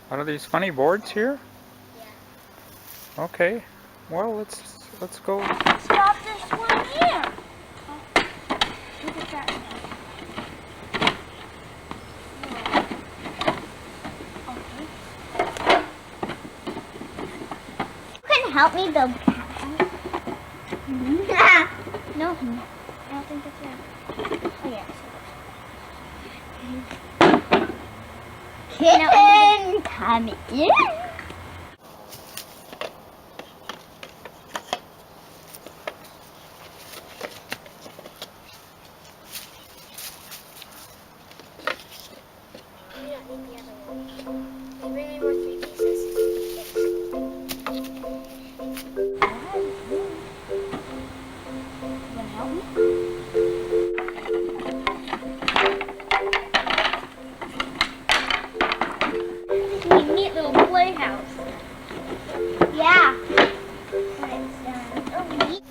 One of these funny boards here? Yeah. Okay. Well, let's go. Stop this one here. Look at that. Okay. You can help me build. No, I don't think that's right. Oh yeah. Kitten, come in. You don't need the other one. Can you bring me more 3 pieces? You gonna help me? This is a neat little playhouse. Yeah. When it's done. Oh, neat.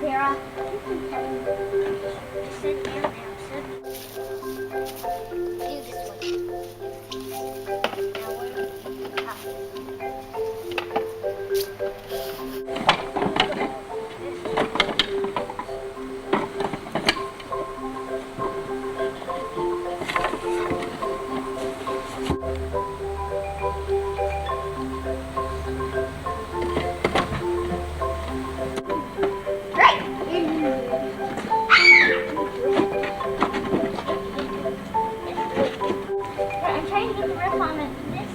Sarah, sit down now. Do this one. Now we're up. I'm trying to get the grip on this.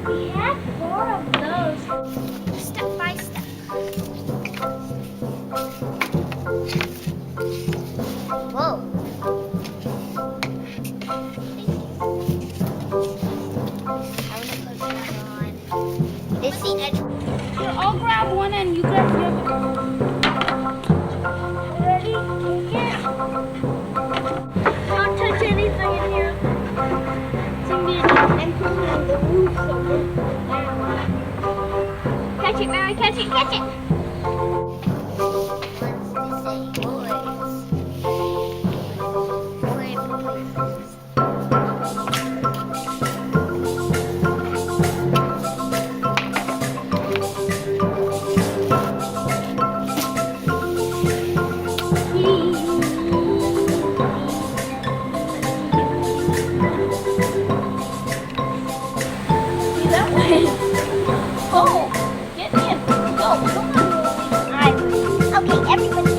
We have 4 of those. Step by step. Whoa. I want to put that on. This the edge. Here, I'll grab one and you grab the other. Ready? Take it. Don't touch anything in here. It's gonna be I'm putting on the roof somewhere. Catch it, Mary, catch it, catch it! That way. Oh, get in. Go, come on. Okay, everybody.